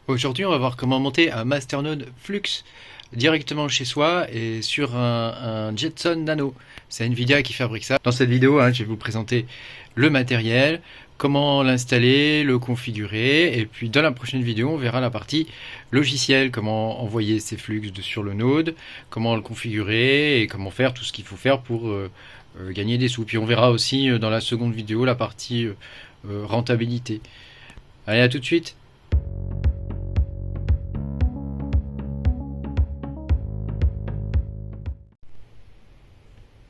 Aujourd'hui, on va voir comment monter un masternode Flux directement chez soi et sur un Jetson Nano. C'est Nvidia qui fabrique ça. Dans cette vidéo, je vais vous présenter le matériel, comment l'installer, le configurer, et puis dans la prochaine vidéo, on verra la partie logicielle, comment envoyer ces flux sur le node, comment le configurer et comment faire tout ce qu'il faut faire pour gagner des sous. Puis on verra aussi dans la seconde vidéo la partie rentabilité. Allez, à tout de suite.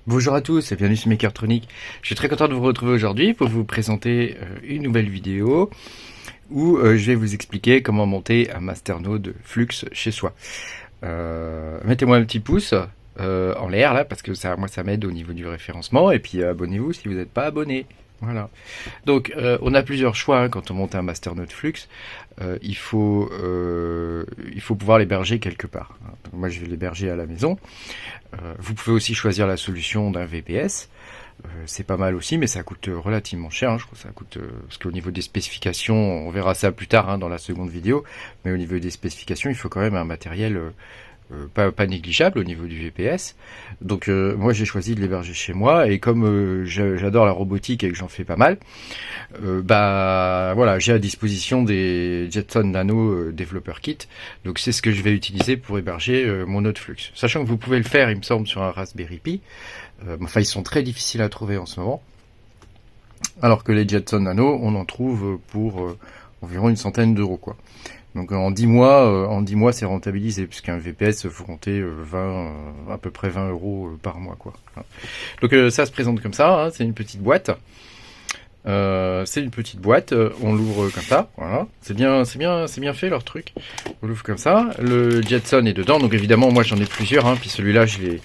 Bonjour à tous et bienvenue sur Mechatronic. Je suis très content de vous retrouver aujourd'hui pour vous présenter une nouvelle vidéo où je vais vous expliquer comment monter un masternode Flux chez soi. Mettez-moi un petit pouce en l'air là parce que ça m'aide au niveau du référencement, et puis abonnez-vous si vous n'êtes pas abonné. Voilà. Donc on a plusieurs choix quand on monte un masternode Flux. Il faut pouvoir l'héberger quelque part. Donc, moi je vais l'héberger à la maison. Vous pouvez aussi choisir la solution d'un VPS. C'est pas mal aussi, mais ça coûte relativement cher. Je crois que ça coûte parce qu'au niveau des spécifications, on verra ça plus tard dans la seconde vidéo. Mais au niveau des spécifications, il faut quand même un matériel pas négligeable au niveau du VPS. Donc moi j'ai choisi de l'héberger chez moi, et comme j'adore la robotique et que j'en fais pas mal, voilà, j'ai à disposition des Jetson Nano Developer Kit. Donc c'est ce que je vais utiliser pour héberger mon node Flux. Sachant que vous pouvez le faire, il me semble, sur un Raspberry Pi. Enfin, ils sont très difficiles à trouver en ce moment. Alors que les Jetson Nano, on en trouve pour environ une centaine d'euros, quoi. Donc en 10 mois, c'est rentabilisé, puisqu'un VPS, faut compter à peu près 20 euros par mois, quoi. Donc ça se présente comme ça, c'est une petite boîte. On l'ouvre comme ça, voilà. C'est bien fait leur truc. On l'ouvre comme ça. Le Jetson est dedans, donc évidemment moi j'en ai plusieurs, puis celui-là je l'ai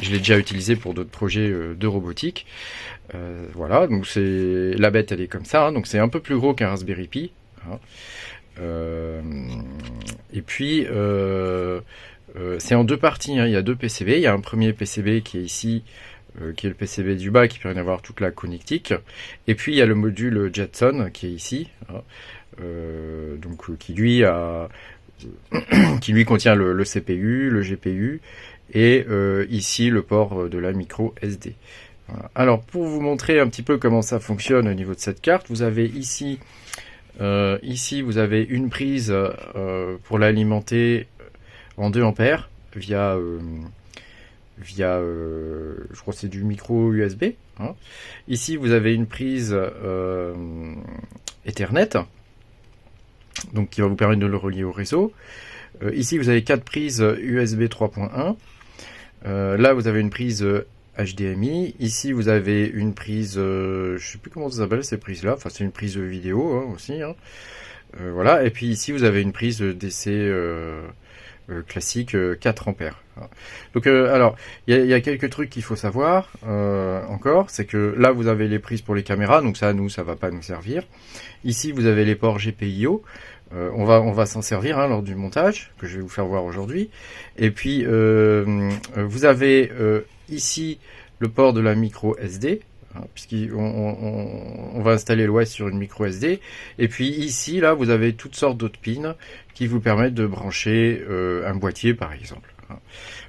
déjà utilisé pour d'autres projets de robotique. Voilà, donc la bête, elle est comme ça, donc c'est un peu plus gros qu'un Raspberry Pi. Et puis c'est en deux parties, il y a deux PCB. Il y a un premier PCB qui est ici, qui est le PCB du bas, qui permet d'avoir toute la connectique. Et puis il y a le module Jetson qui est ici, donc qui lui contient le CPU, le GPU, et ici le port de la micro SD. Voilà. Alors pour vous montrer un petit peu comment ça fonctionne au niveau de cette carte, vous avez ici vous avez une prise pour l'alimenter en 2 ampères via je crois que c'est du micro USB. Ici vous avez une prise Ethernet, donc qui va vous permettre de le relier au réseau. Ici vous avez 4 prises USB 3.1. Là vous avez une prise HDMI. Ici vous avez une prise, je sais plus comment ça s'appelle ces prises là, enfin c'est une prise vidéo aussi. Voilà, et puis ici vous avez une prise DC classique 4 ampères. Donc alors il y a quelques trucs qu'il faut savoir encore, c'est que là vous avez les prises pour les caméras, donc ça va pas nous servir. Ici vous avez les ports GPIO. On va s'en servir lors du montage que je vais vous faire voir aujourd'hui. Et puis vous avez ici le port de la micro SD, puisqu'on va installer l'OS sur une micro SD. Et puis ici là vous avez toutes sortes d'autres pins qui vous permettent de brancher un boîtier par exemple.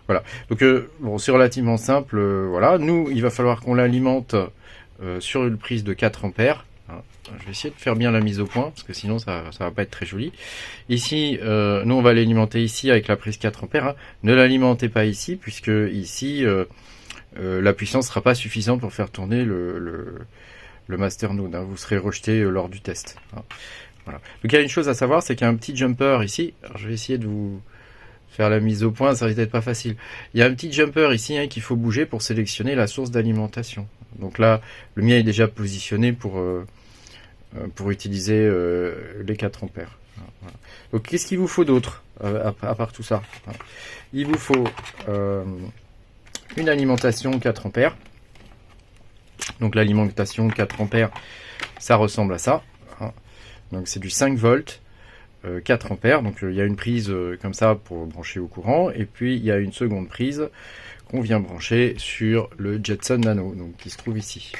Voilà. Donc bon, c'est relativement simple. Voilà. Nous, il va falloir qu'on l'alimente sur une prise de 4 ampères. Je vais essayer de faire bien la mise au point, parce que sinon ça va pas être très joli. Ici, nous on va l'alimenter ici avec la prise 4 ampères. Ne l'alimentez pas ici, puisque ici la puissance sera pas suffisante pour faire tourner le masternode. Vous serez rejeté lors du test. Voilà. Donc il y a une chose à savoir, c'est qu'il y a un petit jumper ici. Alors, je vais essayer de vous faire la mise au point, ça risque d'être pas facile. Il y a un petit jumper ici qu'il faut bouger pour sélectionner la source d'alimentation. Donc là, le mien est déjà positionné pour utiliser les 4 ampères. Voilà. Donc qu'est-ce qu'il vous faut d'autre à part tout ça? Il vous faut une alimentation 4 ampères. Donc l'alimentation 4 ampères, ça ressemble à ça. Donc c'est du 5 volts, 4 ampères. Donc il y a une prise comme ça pour brancher au courant. Et puis il y a une seconde prise qu'on vient brancher sur le Jetson Nano, donc qui se trouve ici.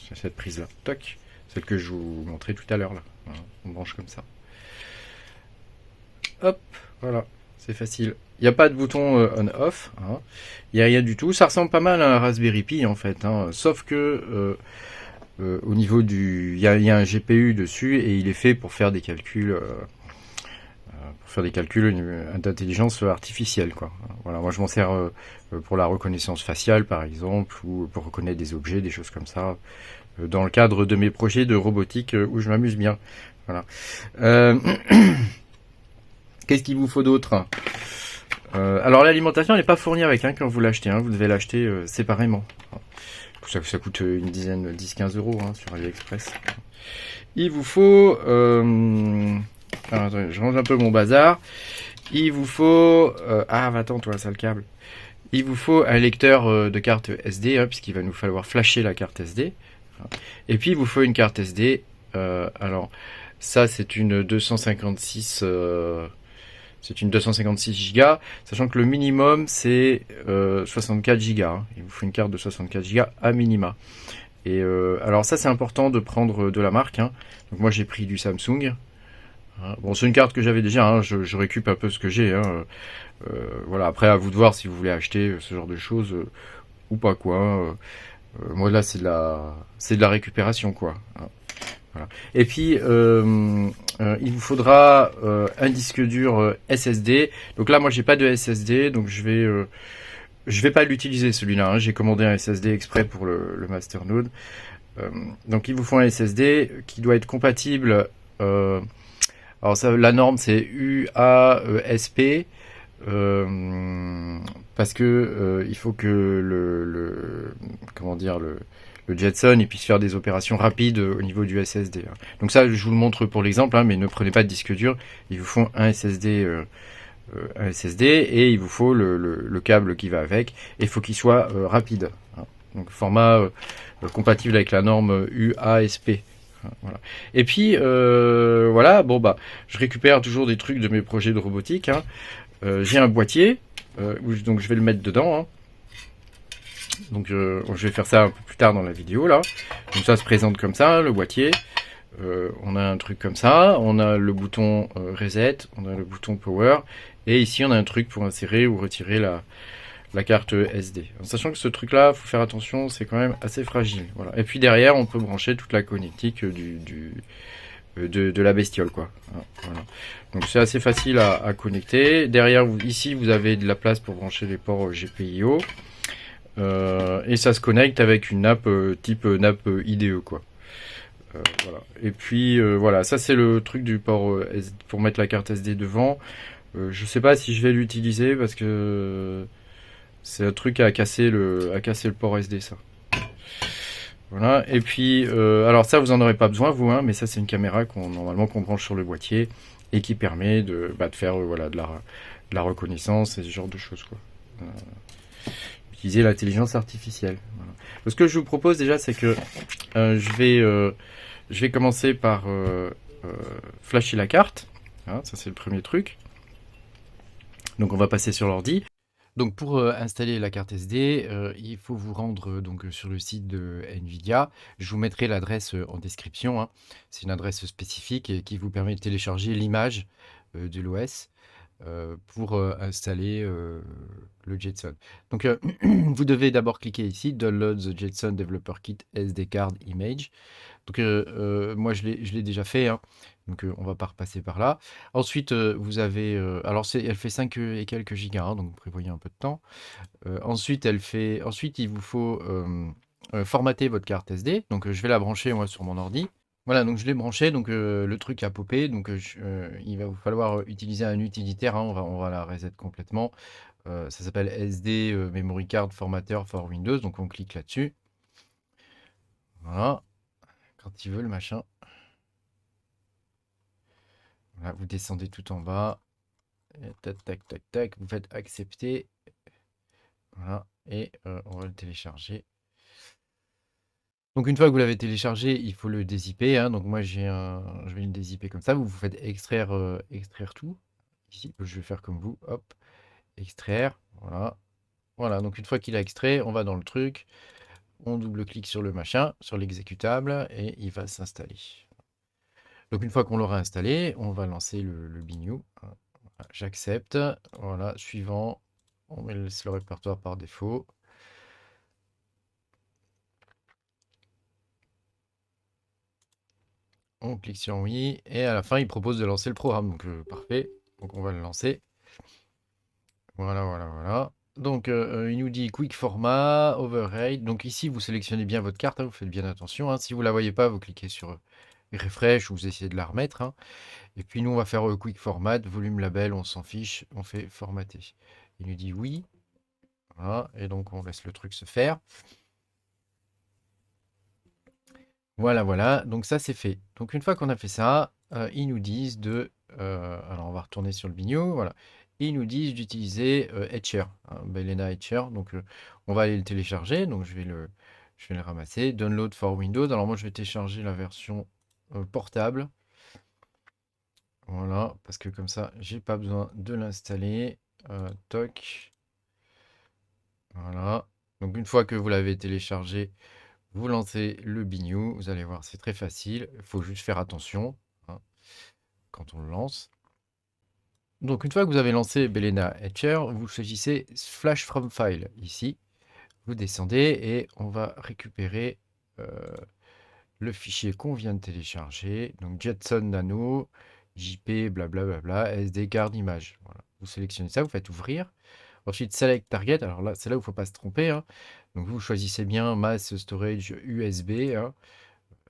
C'est cette prise là. Toc. Celle que je vous montrais tout à l'heure là. On branche comme ça. hop, voilà, c'est facile. Il n'y a pas de bouton on-off, hein. Il n'y a rien du tout. Ça ressemble pas mal à un Raspberry Pi en fait, hein. Sauf que au niveau du... Il y a un GPU dessus et il est fait pour faire des calculs... d'intelligence artificielle, quoi. Voilà, moi je m'en sers pour la reconnaissance faciale par exemple, ou pour reconnaître des objets, des choses comme ça, dans le cadre de mes projets de robotique où je m'amuse bien. Voilà. Euh, Qu'est-ce qu'il vous faut d'autre? Alors l'alimentation elle n'est pas fournie avec, hein, quand vous l'achetez, hein, vous devez l'acheter séparément. Ça coûte une dizaine, 10-15 €, hein, sur AliExpress. Il vous faut... alors, attendez, je range un peu mon bazar. Il vous faut... ah, attends, toi, ça le câble. Il vous faut un lecteur de carte SD, hein, puisqu'il va nous falloir flasher la carte SD. Et puis, il vous faut une carte SD. Alors, ça, c'est une 256... c'est une 256 Go, sachant que le minimum, c'est 64 Go. Hein. Il vous faut une carte de 64 Go à minima. Et alors ça, c'est important de prendre de la marque, hein. Donc moi, j'ai pris du Samsung. Bon, c'est une carte que j'avais déjà, hein, je récupère un peu ce que j'ai, hein. Voilà, après à vous de voir si vous voulez acheter ce genre de choses ou pas, quoi. Moi là c'est de la récupération, quoi. Voilà. Et puis il vous faudra un disque dur SSD. Donc là moi j'ai pas de SSD, donc je vais pas l'utiliser celui-là, hein. J'ai commandé un SSD exprès pour le Masternode. Donc il vous faut un SSD qui doit être compatible. Alors ça, la norme c'est UASP, parce que il faut que comment dire, le Jetson il puisse faire des opérations rapides au niveau du SSD, hein. Donc ça je vous le montre pour l'exemple, hein, mais ne prenez pas de disque dur. Il vous faut un SSD. Un SSD et il vous faut le câble qui va avec et il faut qu'il soit rapide, hein. Donc format compatible avec la norme UASP. Voilà. Et puis voilà, bon bah je récupère toujours des trucs de mes projets de robotique, hein. J'ai un boîtier donc je vais le mettre dedans, hein. Donc je vais faire ça un peu plus tard dans la vidéo là. Donc ça se présente comme ça, le boîtier. On a un truc comme ça, on a le bouton reset, on a le bouton power, et ici on a un truc pour insérer ou retirer la carte SD. En sachant que ce truc là, faut faire attention, c'est quand même assez fragile. Voilà. Et puis derrière, on peut brancher toute la connectique de la bestiole, quoi. Voilà. Donc c'est assez facile à connecter. Derrière, ici, vous avez de la place pour brancher les ports GPIO. Et ça se connecte avec une nappe type nappe IDE, quoi. Voilà. Et puis voilà, ça c'est le truc du port pour mettre la carte SD devant. Je sais pas si je vais l'utiliser parce que c'est un truc à casser le port SD, ça. Voilà. Et puis alors ça vous en aurez pas besoin vous, hein, mais ça c'est une caméra normalement qu'on branche sur le boîtier et qui permet de faire voilà de la reconnaissance et ce genre de choses, quoi. Utiliser l'intelligence artificielle. Voilà. Ce que je vous propose déjà, c'est que je vais commencer par flasher la carte. Hein, ça c'est le premier truc. Donc on va passer sur l'ordi. Donc pour installer la carte SD, il faut vous rendre donc sur le site de Nvidia. Je vous mettrai l'adresse en description, hein. C'est une adresse spécifique et qui vous permet de télécharger l'image de l'OS pour installer le Jetson. Donc vous devez d'abord cliquer ici, Download the Jetson Developer Kit SD Card Image. Donc moi je l'ai déjà fait, hein. Donc on va pas repasser par là. Ensuite vous avez, alors elle fait 5 et quelques gigas, hein, donc prévoyez un peu de temps. Ensuite il vous faut formater votre carte SD. Donc je vais la brancher moi sur mon ordi. Voilà, donc je l'ai branché, donc le truc a popé, donc il va vous falloir utiliser un utilitaire, hein, on va la reset complètement. Ça s'appelle SD Memory Card Formatter for Windows, donc on clique là-dessus. Voilà, quand il veut le machin. Voilà, vous descendez tout en bas, et tac, tac, tac, tac, vous faites accepter. Voilà, et on va le télécharger. Donc une fois que vous l'avez téléchargé, il faut le dézipper, hein. Donc moi je vais le dézipper comme ça. Vous faites extraire tout. Ici, je vais faire comme vous. Hop, extraire. Voilà. Voilà. Donc une fois qu'il a extrait, on va dans le truc. On double-clique sur le machin, sur l'exécutable, et il va s'installer. Donc une fois qu'on l'aura installé, on va lancer le biniou. j'accepte. Voilà, suivant. On met le répertoire par défaut. On clique sur oui. Et à la fin, il propose de lancer le programme. Donc, parfait. Donc, on va le lancer. Voilà, voilà, voilà. Donc, il nous dit Quick Format, Override. Donc ici, vous sélectionnez bien votre carte, hein, vous faites bien attention. Hein. Si vous ne la voyez pas, vous cliquez sur Refresh ou vous essayez de la remettre. Hein. Et puis nous, on va faire Quick Format, volume label, on s'en fiche, on fait formater. Il nous dit oui. Voilà, et donc on laisse le truc se faire. Voilà, voilà. Donc ça, c'est fait. Donc une fois qu'on a fait ça, ils nous disent de... alors on va retourner sur le Bigno. Voilà. Ils nous disent d'utiliser Etcher, hein, Balena Etcher. Donc on va aller le télécharger. Donc je vais le ramasser. Download for Windows. Alors moi, je vais télécharger la version portable. Voilà, parce que comme ça, j'ai pas besoin de l'installer. Toc. Voilà. Donc une fois que vous l'avez téléchargé, vous lancez le Bignou. Vous allez voir, c'est très facile. Il faut juste faire attention, hein, quand on le lance. Donc une fois que vous avez lancé Balena Etcher, vous choisissez Flash from File ici. Vous descendez et on va récupérer le fichier qu'on vient de télécharger. Donc Jetson Nano, JP, blablabla, SD card image. Voilà. Vous sélectionnez ça, vous faites ouvrir. Ensuite, Select Target. Alors là, c'est là où il ne faut pas se tromper. Hein. Donc vous choisissez bien Mass Storage USB. Hein.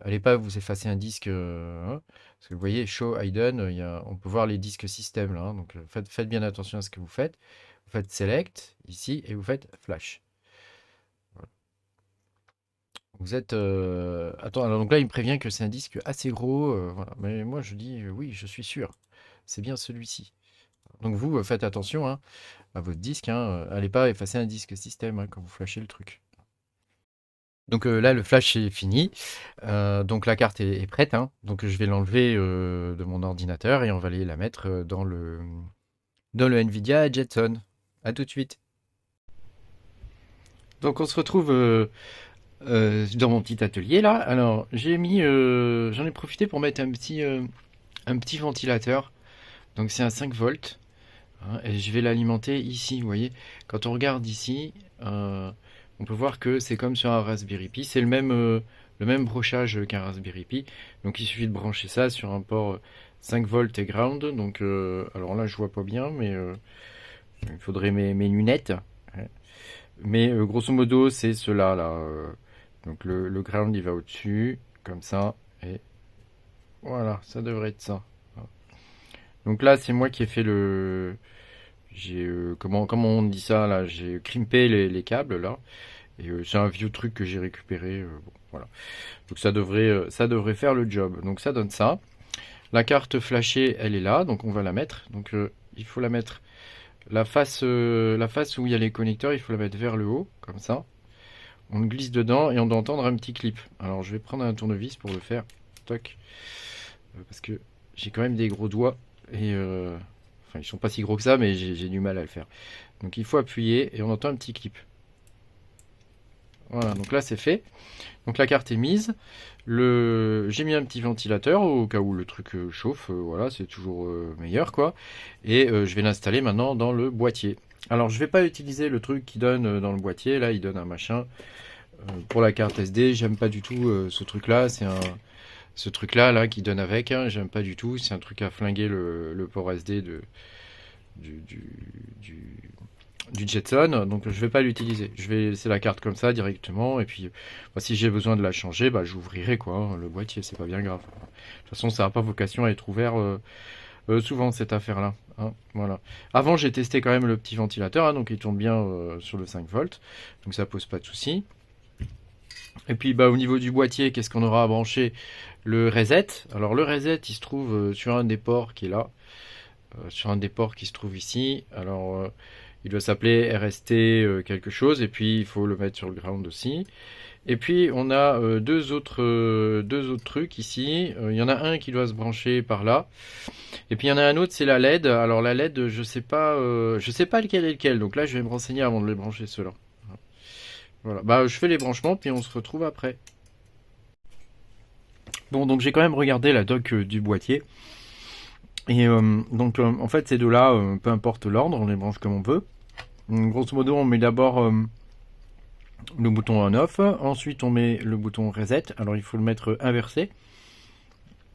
Allez pas vous effacer un disque. Hein, parce que vous voyez, Show Hidden, on peut voir les disques système là. Hein. Donc faites bien attention à ce que vous faites. Vous faites Select ici et vous faites Flash. Voilà. Vous êtes. Attends, alors donc là, il me prévient que c'est un disque assez gros. Voilà. Mais moi, je dis oui, je suis sûr. C'est bien celui-ci. Donc vous, faites attention hein, à votre disque. Hein. Allez pas effacer un disque système hein, quand vous flashez le truc. Donc là, le flash est fini. Donc la carte est prête. Hein. Donc je vais l'enlever de mon ordinateur et on va aller la mettre dans le NVIDIA Jetson. À tout de suite. Donc on se retrouve dans mon petit atelier là. Alors j'en ai profité pour mettre un petit ventilateur. Donc c'est un 5 volts. Hein, et je vais l'alimenter ici. Vous voyez, quand on regarde ici, on peut voir que c'est comme sur un Raspberry Pi. C'est le même brochage qu'un Raspberry Pi. Donc il suffit de brancher ça sur un port 5 volts et ground. Donc alors là je vois pas bien, mais il faudrait mes lunettes. Mais grosso modo c'est cela là. Donc le ground il va au-dessus, comme ça. Et voilà, ça devrait être ça. Donc là c'est moi qui ai fait j'ai comment on dit ça là, j'ai crimpé les câbles là. Et c'est un vieux truc que j'ai récupéré. Bon, voilà. Donc ça devrait faire le job. Donc ça donne ça. La carte flashée, elle est là, donc on va la mettre. Donc il faut la mettre la face où il y a les connecteurs, il faut la mettre vers le haut, comme ça. On glisse dedans et on doit entendre un petit clip. Alors je vais prendre un tournevis pour le faire. Toc. Parce que j'ai quand même des gros doigts et enfin ils sont pas si gros que ça, mais j'ai du mal à le faire. Donc il faut appuyer et on entend un petit clip. Voilà, donc là c'est fait. Donc la carte est mise. J'ai mis un petit ventilateur au cas où le truc chauffe. Voilà, c'est toujours meilleur quoi. Et je vais l'installer maintenant dans le boîtier. Alors je vais pas utiliser le truc qui donne dans le boîtier. Là, il donne un machin pour la carte SD. J'aime pas du tout ce truc-là. Ce truc-là là qui donne avec. Hein, j'aime pas du tout. C'est un truc à flinguer le port SD du, du, du, du Jetson, donc je vais pas l'utiliser. Je vais laisser la carte comme ça directement, et puis bah, si j'ai besoin de la changer, bah, j'ouvrirai quoi, hein, le boîtier, c'est pas bien grave. De toute façon, ça n'a pas vocation à être ouvert souvent cette affaire-là. Hein, voilà. Avant, j'ai testé quand même le petit ventilateur, hein, donc il tourne bien sur le 5 volts, donc ça pose pas de souci. Et puis bah, au niveau du boîtier, qu'est-ce qu'on aura à brancher? Le reset. Alors le reset, il se trouve sur un des ports qui est là, sur un des ports qui se trouve ici. Alors il doit s'appeler RST quelque chose, et puis il faut le mettre sur le ground aussi. Et puis on a deux autres trucs ici. Il y en a un qui doit se brancher par là. Et puis il y en a un autre, c'est la LED. Alors la LED, je sais pas lequel est lequel. Donc là, je vais me renseigner avant de les brancher ceux-là. Voilà. Bah, je fais les branchements, puis on se retrouve après. Bon, donc j'ai quand même regardé la doc du boîtier. Et donc en fait ces deux-là, peu importe l'ordre, on les branche comme on veut. Donc, grosso modo, on met d'abord le bouton on-off, ensuite on met le bouton reset. Alors il faut le mettre inversé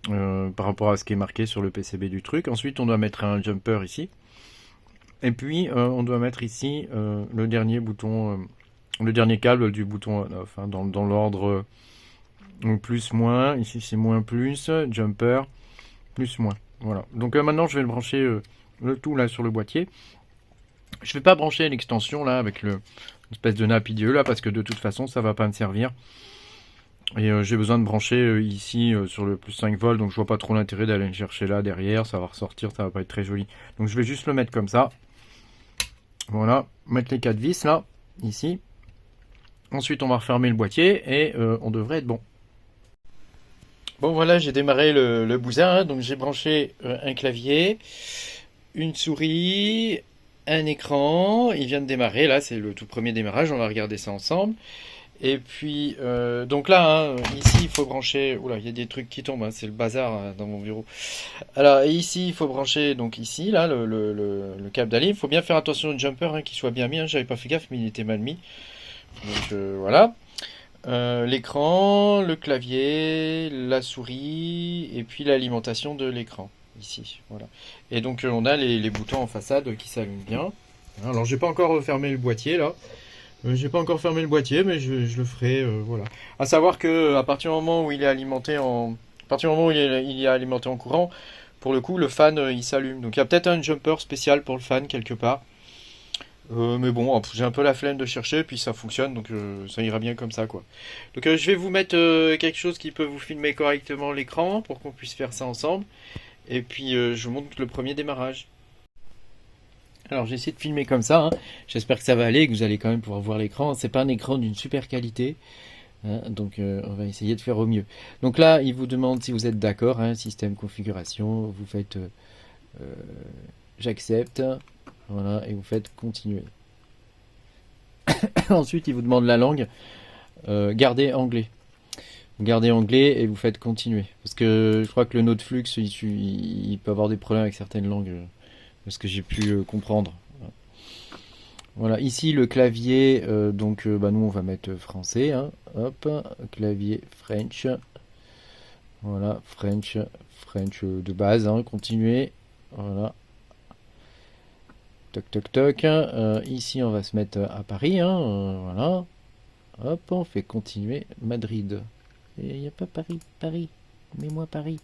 par rapport à ce qui est marqué sur le PCB du truc. Ensuite on doit mettre un jumper ici. Et puis on doit mettre ici le dernier bouton, le dernier câble du bouton on-off, hein, dans l'ordre plus moins. Ici c'est moins plus, jumper, plus moins. Voilà. Donc maintenant je vais le brancher le tout là sur le boîtier. Je vais pas brancher l'extension là avec le espèce de nappe IDE là parce que de toute façon ça va pas me servir. Et j'ai besoin de brancher ici sur le plus 5 volts, donc je vois pas trop l'intérêt d'aller le chercher là derrière, ça va ressortir, ça va pas être très joli. Donc je vais juste le mettre comme ça. Voilà, mettre les 4 vis là, ici. Ensuite on va refermer le boîtier et on devrait être bon. Bon voilà, j'ai démarré le bousin, hein, donc j'ai branché un clavier, une souris, un écran, il vient de démarrer, là c'est le tout premier démarrage, on va regarder ça ensemble. Et puis, donc là, hein, ici il faut brancher, oula, il y a des trucs qui tombent, hein, c'est le bazar hein, dans mon bureau. Alors ici il faut brancher, donc ici, là, le câble d'ali, il faut bien faire attention au jumper, hein, qu'il soit bien mis, hein, j'avais pas fait gaffe mais il était mal mis. Donc voilà. L'écran, le clavier, la souris, et puis l'alimentation de l'écran, ici, voilà. Et donc on a les boutons en façade qui s'allument bien. Alors j'ai pas encore fermé le boîtier là. J'ai pas encore fermé le boîtier, mais je le ferai, voilà. À savoir que à partir du moment où il est alimenté en, à partir du moment où il est alimenté en courant, pour le coup, le fan il s'allume. Donc il y a peut-être un jumper spécial pour le fan quelque part. Mais bon, j'ai un peu la flemme de chercher, puis ça fonctionne, donc ça ira bien comme ça, quoi. Donc je vais vous mettre quelque chose qui peut vous filmer correctement l'écran pour qu'on puisse faire ça ensemble. Et puis je vous montre le premier démarrage. Alors j'ai essayé de filmer comme ça, hein. J'espère que ça va aller, que vous allez quand même pouvoir voir l'écran. C'est pas un écran d'une super qualité, hein, donc on va essayer de faire au mieux. Donc là, il vous demande si vous êtes d'accord, hein, système configuration, vous faites j'accepte, voilà, et vous faites continuer. Ensuite, il vous demande la langue, gardez anglais. Vous gardez anglais et vous faites continuer. Parce que je crois que le Noteflux, il peut avoir des problèmes avec certaines langues. Ce que j'ai pu comprendre. Voilà, ici le clavier, donc nous on va mettre français, hein. Hop, clavier French. Voilà, French de base, hein. Continuer. Voilà. Toc toc toc. Ici on va se mettre à Paris, hein. Voilà. Hop, on fait continuer. Madrid. Il n'y a pas Paris, Paris. Mets-moi Paris.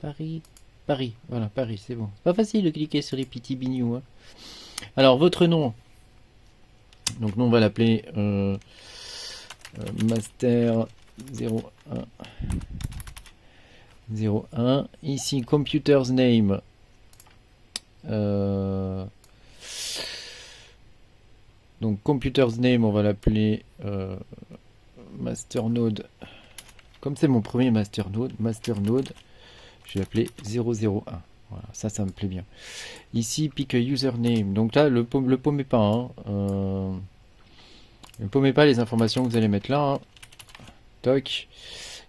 Paris. Paris, voilà, Paris, c'est bon. C'est pas facile de cliquer sur les petits bignous. Hein. Alors, votre nom. Donc, nous, on va l'appeler Master 01. Ici, Computer's Name. Donc, Computer's Name, on va l'appeler Masternode. Comme c'est mon premier Masternode, je vais l'appeler 001. Voilà, ça me plaît bien. Ici, pick a username. Donc là, le paumez pas. Hein. Ne paumez pas les informations que vous allez mettre là. Hein. Toc.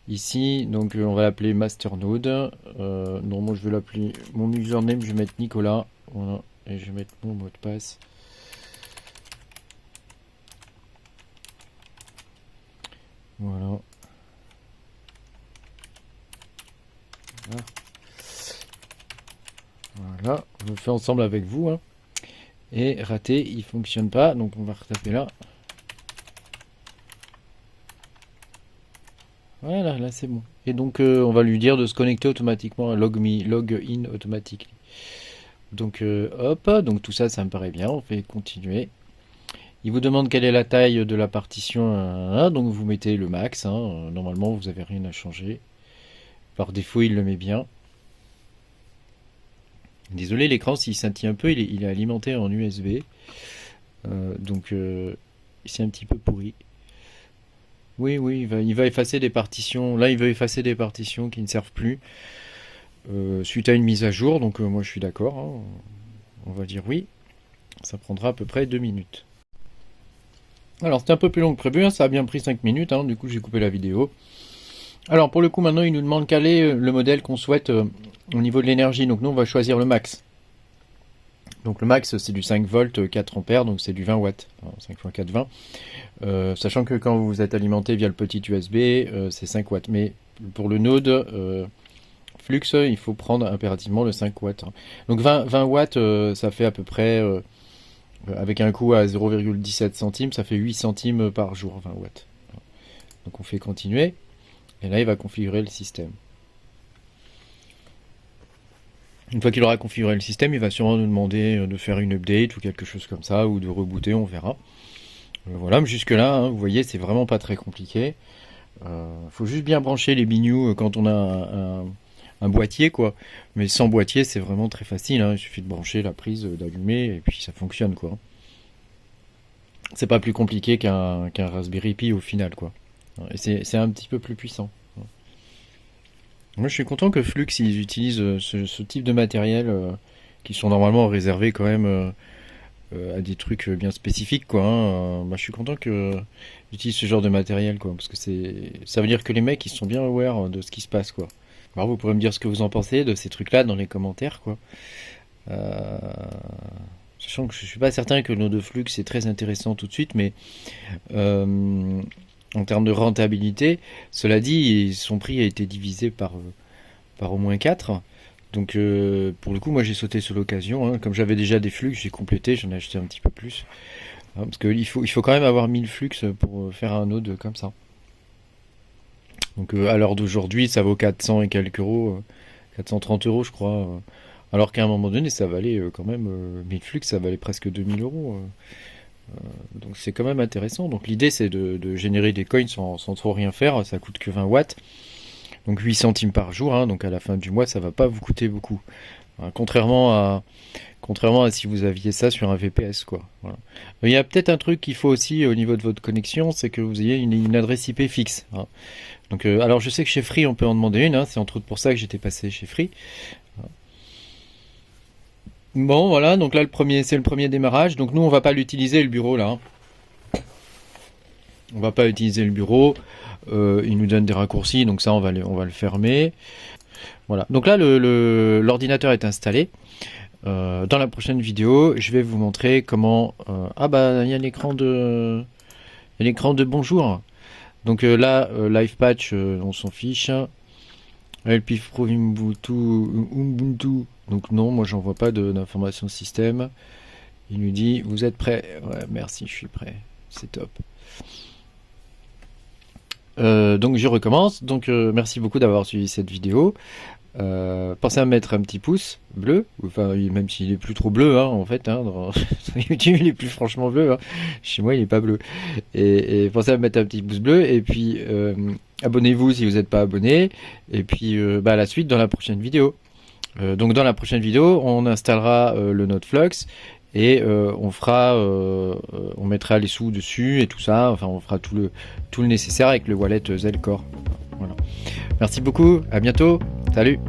Ici, donc on va l'appeler masternode. Normalement, je vais l'appeler mon username. Je vais mettre Nicolas. Voilà. Et je vais mettre mon mot de passe. Voilà. Voilà, on le fait ensemble avec vous. Hein. Et raté, il fonctionne pas, donc on va retaper là. Voilà, là c'est bon. Et donc on va lui dire de se connecter automatiquement à login automatique. Donc hop, donc tout ça, ça me paraît bien. On fait continuer. Il vous demande quelle est la taille de la partition, donc vous mettez le max. Hein. Normalement, vous n'avez rien à changer. Par défaut, il le met bien. Désolé, l'écran, s'il scintille un peu, il est alimenté en USB. Donc, c'est un petit peu pourri. Oui, il va effacer des partitions. Là, il veut effacer des partitions qui ne servent plus. Suite à une mise à jour. Donc, moi, je suis d'accord. Hein. On va dire oui. Ça prendra à peu près 2 minutes. Alors, c'était un peu plus long que prévu. Hein. Ça a bien pris 5 minutes. Hein. Du coup, j'ai coupé la vidéo. Alors pour le coup, maintenant, il nous demande quel est le modèle qu'on souhaite au niveau de l'énergie. Donc nous, on va choisir le max. Donc le max, c'est du 5 volts 4 ampères, donc c'est du 20 watts. Alors, 5 x 4, 20. Sachant que quand vous êtes alimenté via le petit USB, c'est 5 watts. Mais pour le node Flux, il faut prendre impérativement le 5 watts. Donc 20 watts, ça fait à peu près, avec un coût à 0,17 centimes, ça fait 8 centimes par jour, 20 watts. Donc on fait continuer. Et là, il va configurer le système. Une fois qu'il aura configuré le système, il va sûrement nous demander de faire une update ou quelque chose comme ça, ou de rebooter, on verra. Voilà, mais jusque là, hein, vous voyez, c'est vraiment pas très compliqué. Faut juste bien brancher les bignoux quand on a un boîtier, quoi. Mais sans boîtier, c'est vraiment très facile, hein. Il suffit de brancher la prise, d'allumer, et puis ça fonctionne, quoi. C'est pas plus compliqué qu'un Raspberry Pi au final, quoi. Et c'est un petit peu plus puissant. Moi, je suis content que Flux ils utilisent ce type de matériel qui sont normalement réservés quand même à des trucs bien spécifiques, quoi. Hein. Bah, je suis content que j'utilise ce genre de matériel, quoi, parce que ça veut dire que les mecs ils sont bien aware de ce qui se passe, quoi. Alors, vous pourrez me dire ce que vous en pensez de ces trucs-là dans les commentaires, quoi. Euh, Sachant que je suis pas certain que le node de Flux est très intéressant tout de suite, mais en termes de rentabilité, cela dit, son prix a été divisé par au moins 4. Donc pour le coup, moi j'ai sauté sur l'occasion. Hein. Comme j'avais déjà des flux, j'ai complété, j'en ai acheté un petit peu plus. Hein, parce qu'il faut quand même avoir 1000 flux pour faire un node comme ça. Donc à l'heure d'aujourd'hui, ça vaut 400 et quelques euros, 430 euros je crois. Alors qu'à un moment donné, ça valait quand même 1000 flux, ça valait presque 2000 euros. Donc c'est quand même intéressant. Donc l'idée c'est de générer des coins sans trop rien faire, ça coûte que 20 watts. Donc 8 centimes par jour, hein, donc à la fin du mois ça va pas vous coûter beaucoup. Hein, contrairement à si vous aviez ça sur un VPS, quoi. Voilà. Il y a peut-être un truc qu'il faut aussi au niveau de votre connexion, c'est que vous ayez une adresse IP fixe. Hein. Donc alors je sais que chez Free on peut en demander une, hein, c'est entre autres pour ça que j'étais passé chez Free. Bon voilà, donc là c'est le premier démarrage, donc nous on va pas l'utiliser le bureau là. Hein. On va pas utiliser le bureau. Il nous donne des raccourcis, donc ça on va le fermer. Voilà. Donc là l'ordinateur est installé. Dans la prochaine vidéo, je vais vous montrer comment. Ah bah il y a l'écran de bonjour. Donc là Live Patch, on s'en fiche. LPIF Pro Ubuntu. Donc non, moi j'envoie pas d'informations système. Il nous dit vous êtes prêt? Ouais, merci, je suis prêt. C'est top. Donc je recommence. Donc merci beaucoup d'avoir suivi cette vidéo. Pensez à mettre un petit pouce bleu, enfin même s'il est plus trop bleu, hein, en fait, hein, dans YouTube il est plus franchement bleu. Hein. Chez moi il est pas bleu. Et pensez à mettre un petit pouce bleu et puis abonnez-vous si vous n'êtes pas abonné. Et puis à la suite dans la prochaine vidéo. Donc dans la prochaine vidéo on installera le Node Flux. Et on mettra les sous dessus et tout ça. Enfin, on fera tout le nécessaire avec le wallet Zelcore. Voilà. Merci beaucoup. À bientôt. Salut.